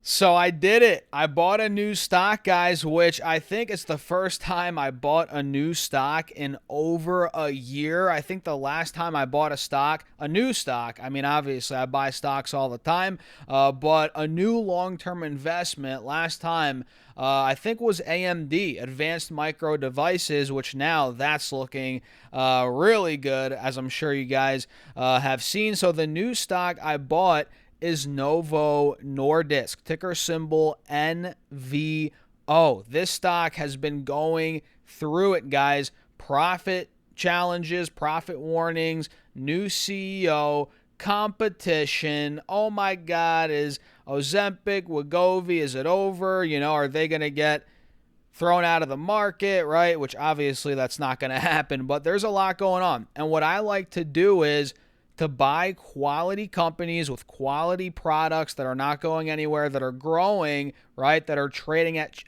So I did it. I bought a new stock, guys, which I think is the first time I bought a new stock in over a year. I think the last time I bought a new stock, I mean, obviously I buy stocks all the time, but a new long term investment last time, I think was AMD, Advanced Micro Devices, which now that's looking really good, as I'm sure you guys have seen. So the new stock I bought is Novo Nordisk, ticker symbol NVO. This stock has been going through it, guys. Profit challenges, profit warnings, new CEO, competition. Oh my God, is Ozempic, Wegovy, is it over? Are they going to get thrown out of the market, right? Which obviously that's not going to happen, but there's a lot going on. And what I like to do is to buy quality companies with quality products that are not going anywhere, that are growing, right? That are trading at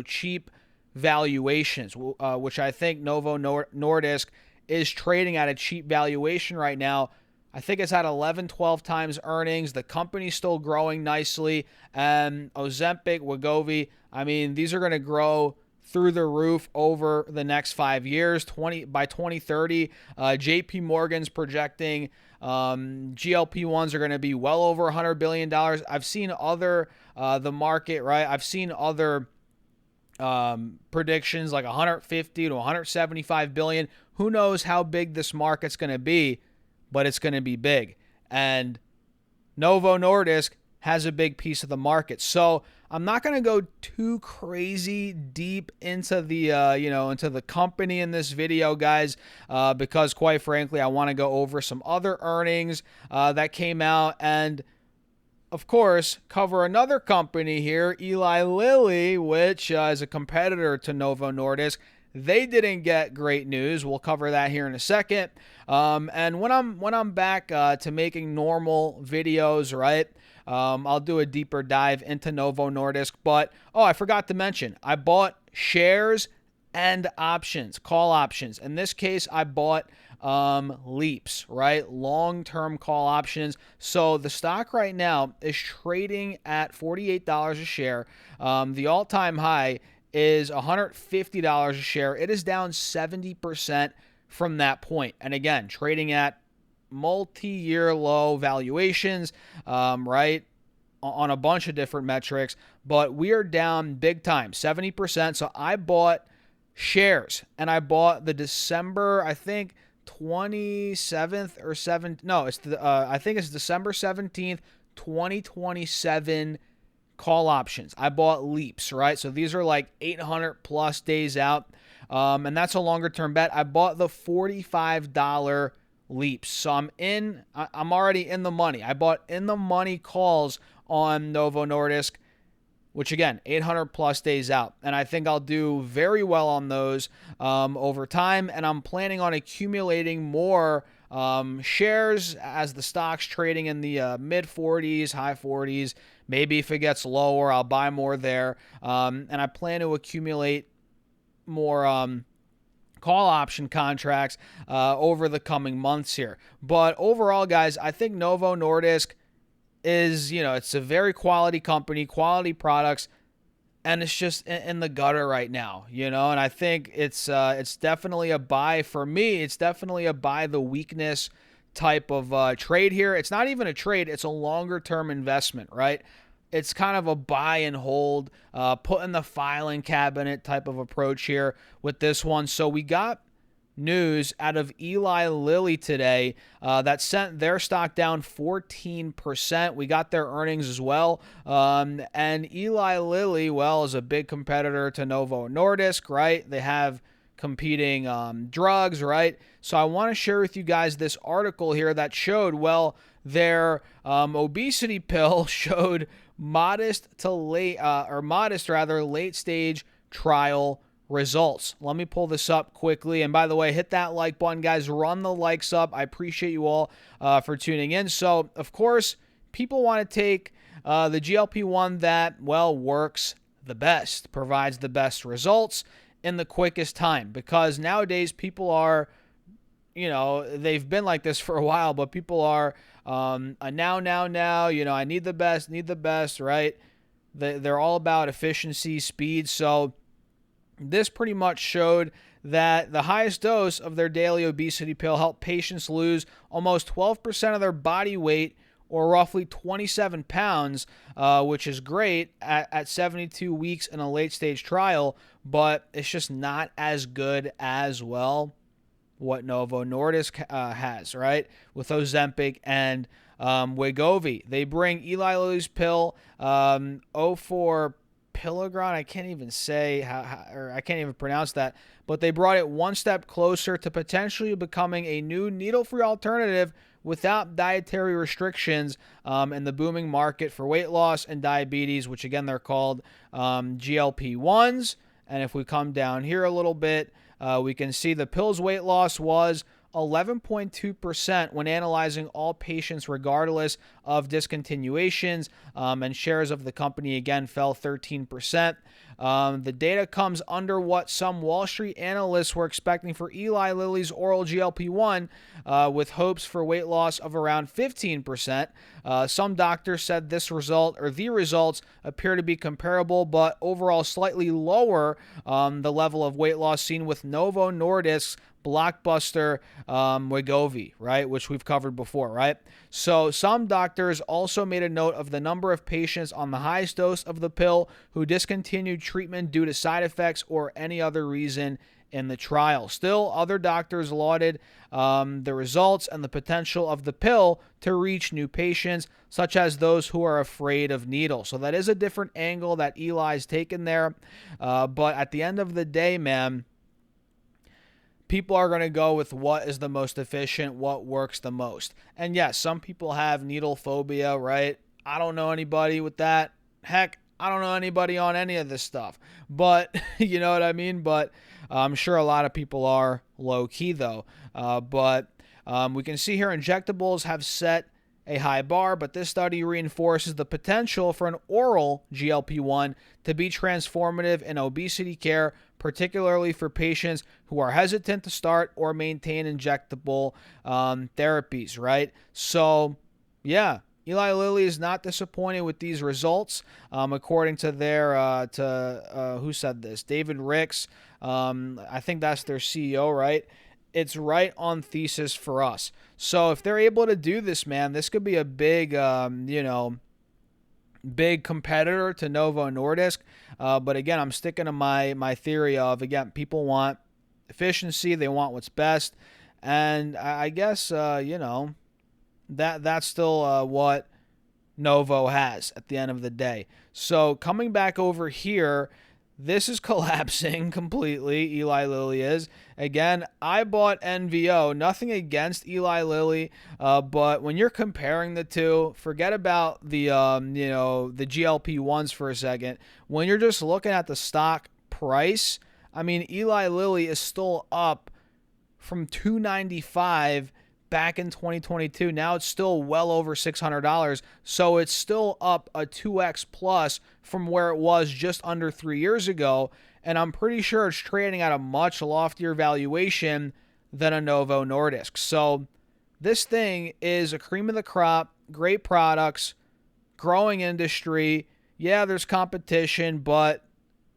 cheap valuations, which I think Novo Nordisk is trading at a cheap valuation right now. I think it's at 11, 12 times earnings. The company's still growing nicely. And Ozempic, Wegovy, I mean, these are going to grow through the roof over the next 5 years. By 2030, JP Morgan's projecting GLP-1s are going to be well over $100 billion. I've seen other the market, right? I've seen other predictions like 150 to 175 billion. Who knows how big this market's going to be, but it's going to be big. And Novo Nordisk has a big piece of the market. So I'm not going to go too crazy deep into the into the company in this video, guys, because quite frankly, I want to go over some other earnings that came out, and of course, cover another company here, Eli Lilly, which is a competitor to Novo Nordisk. They didn't get great news. We'll cover that here in a second. And when I'm back to making normal videos, right? I'll do a deeper dive into Novo Nordisk. But I forgot to mention, I bought shares and options, call options. In this case, I bought leaps, right? Long-term call options. So the stock right now is trading at $48 a share. The all-time high is $150 a share. It is down 70% from that point. And again, trading at multi-year low valuations, right? On a bunch of different metrics, but we are down big time, 70%. So I bought shares, and I bought the December, I think 27th or 7th. No, it's I think it's December 17th, 2027 call options. I bought leaps, right? So these are like 800 plus days out. And that's a longer term bet. I bought the $45 leaps. So I'm already in the money. I bought in the money calls on Novo Nordisk, which again, 800 plus days out. And I think I'll do very well on those over time. And I'm planning on accumulating more shares as the stock's trading in the mid 40s, high 40s. Maybe if it gets lower, I'll buy more there. And I plan to accumulate more call option contracts over the coming months here. But overall, guys, I think Novo Nordisk is, it's a very quality company, quality products, and it's just in the gutter right now, and I think it's definitely a buy for me. It's definitely a buy the weakness type of trade here. It's not even a trade. It's a longer term investment, right? It's kind of a buy and hold, put in the filing cabinet type of approach here with this one. So we got news out of Eli Lilly today that sent their stock down 14%. We got their earnings as well. And Eli Lilly, well, is a big competitor to Novo Nordisk, right? They have competing drugs, right? So I want to share with you guys this article here that showed, well, their obesity pill showed modest late stage trial results. Let me pull this up quickly. And by the way, hit that like button, guys. Run the likes up. I appreciate you all for tuning in. So, of course, people want to take the GLP-1 that, well, works the best, provides the best results in the quickest time. Because nowadays people are, they've been like this for a while, but people are now, I need the best, right? They're all about efficiency, speed. So this pretty much showed that the highest dose of their daily obesity pill helped patients lose almost 12% of their body weight, or roughly 27 pounds, which is great at 72 weeks in a late-stage trial, but it's just not as good as, well, what Novo Nordisk has, right? With Ozempic and Wegovy. They bring Eli Lilly's pill, 04 Pilagron. I can't even say or I can't even pronounce that, but they brought it one step closer to potentially becoming a new needle-free alternative without dietary restrictions in the booming market for weight loss and diabetes, which again they're called GLP-1s. And if we come down here a little bit, we can see the pill's weight loss was 11.2% when analyzing all patients regardless of discontinuations, and shares of the company again fell 13%. The data comes under what some Wall Street analysts were expecting for Eli Lilly's oral GLP-1, with hopes for weight loss of around 15%. Some doctors said the results appear to be comparable, but overall slightly lower the level of weight loss seen with Novo Nordisk's blockbuster Wegovy, right, which we've covered before, right? So some doctors also made a note of the number of patients on the highest dose of the pill who discontinued treatment due to side effects or any other reason in the trial. Still, other doctors lauded the results and the potential of the pill to reach new patients, such as those who are afraid of needles. So that is a different angle that Eli's taken there. But at the end of the day, man, people are going to go with what is the most efficient, what works the most. And yes, some people have needle phobia, right? I don't know anybody with that. Heck, I don't know anybody on any of this stuff. But, you know what I mean? But I'm sure a lot of people are low-key, though. But we can see here injectables have set a high bar, but this study reinforces the potential for an oral GLP-1 to be transformative in obesity care, particularly for patients who are hesitant to start or maintain injectable therapies, right? So, yeah, Eli Lilly is not disappointed with these results, according to their, who said this? David Ricks. I think that's their CEO, right? It's right on thesis for us. So if they're able to do this, man, this could be a big, big competitor to Novo Nordisk. But again, I'm sticking to my theory of, again, people want efficiency. They want what's best. And I guess, that's still what Novo has at the end of the day. So coming back over here, this is collapsing completely. Eli Lilly is. Again, I bought NVO. Nothing against Eli Lilly, but when you're comparing the two, forget about the the GLP-1s for a second. When you're just looking at the stock price, I mean, Eli Lilly is still up from $295 back in 2022. Now it's still well over $600. So it's still up a 2x plus from where it was just under 3 years ago. And I'm pretty sure it's trading at a much loftier valuation than a Novo Nordisk. So this thing is a cream of the crop, great products, growing industry. Yeah, there's competition, but,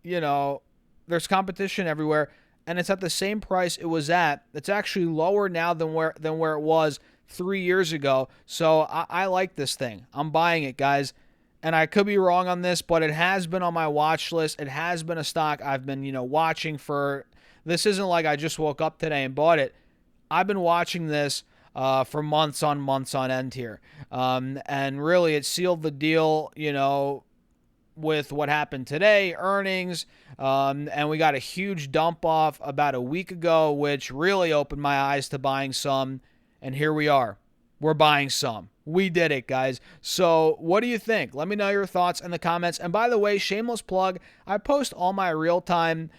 there's competition everywhere. And it's at the same price it was at. It's actually lower now than where it was 3 years ago. So I like this thing. I'm buying it, guys. And I could be wrong on this, but it has been on my watch list. It has been a stock I've been, watching for. This isn't like I just woke up today and bought it. I've been watching this for months on end here. And really, it sealed the deal, with what happened today, earnings, and we got a huge dump off about a week ago, which really opened my eyes to buying some, and here we are. We're buying some. We did it, guys. So what do you think? Let me know your thoughts in the comments. And by the way, shameless plug, I post all my real-time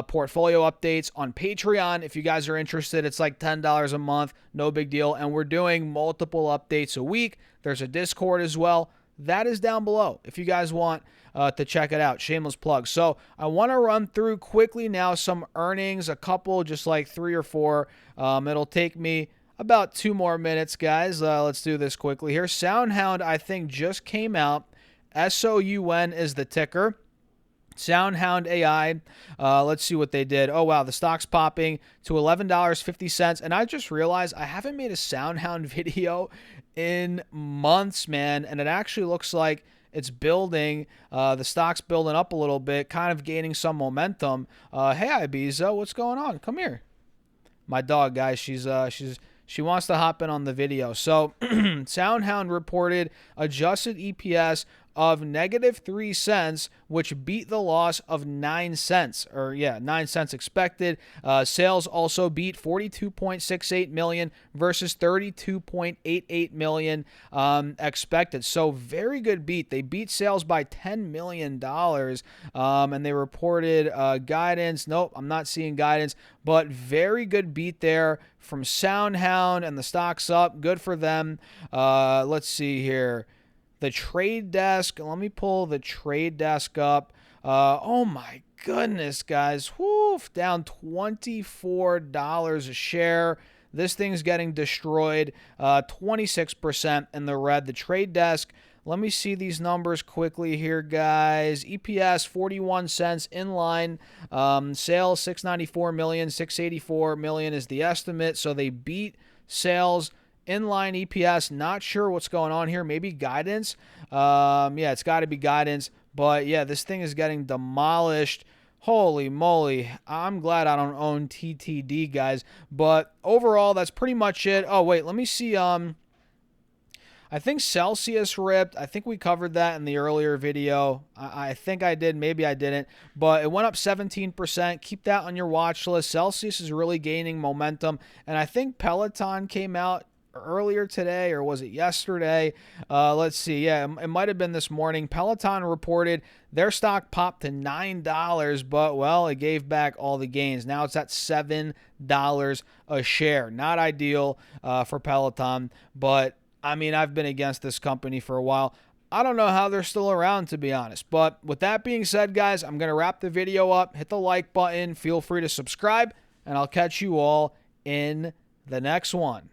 portfolio updates on Patreon. If you guys are interested, it's like $10 a month, no big deal, and we're doing multiple updates a week. There's a Discord as well. That is down below if you guys want to check it out. Shameless plug. So I want to run through quickly now some earnings, a couple, just like 3 or 4. It'll take me about 2 more minutes, guys. Let's do this quickly here. SoundHound, I think, just came out, SOUN is the ticker. SoundHound AI, let's see what they did. Oh, wow, the stock's popping to $11.50. And I just realized I haven't made a SoundHound video in months, man. And it actually looks like it's building. The stock's building up a little bit, kind of gaining some momentum. Hey, Ibiza, what's going on? Come here. My dog, guys, she wants to hop in on the video. So SoundHound reported adjusted EPS of -3 cents, which beat the loss of 9 cents, or 9 cents expected. Sales also beat 42.68 million versus 32.88 million expected. So very good beat. They beat sales by $10 million, and they reported guidance. Nope, I'm not seeing guidance, but very good beat there from SoundHound, and the stock's up. Good for them. Let's see here. The trade desk, let me pull the trade desk up. Oh my goodness, guys. Whoo, down $24 a share. This thing's getting destroyed. 26% in the red. The trade desk, let me see these numbers quickly here, guys. EPS 41 cents in line. Sales 694 million, 684 million is the estimate. So they beat sales. Inline EPS, not sure what's going on here. Maybe guidance. It's got to be guidance. But yeah, this thing is getting demolished. Holy moly. I'm glad I don't own TTD, guys. But overall, that's pretty much it. Oh, wait, let me see. I think Celsius ripped. I think we covered that in the earlier video. I think I did. Maybe I didn't. But it went up 17%. Keep that on your watch list. Celsius is really gaining momentum. And I think Peloton came out earlier today, or was it yesterday? Let's see. Yeah, it might have been this morning. Peloton reported their stock popped to $9, but, well, it gave back all the gains. Now it's at $7 a share. Not ideal for Peloton, but, I mean, I've been against this company for a while. I don't know how they're still around, to be honest. But with that being said, guys, I'm going to wrap the video up. Hit the like button. Feel free to subscribe, and I'll catch you all in the next one.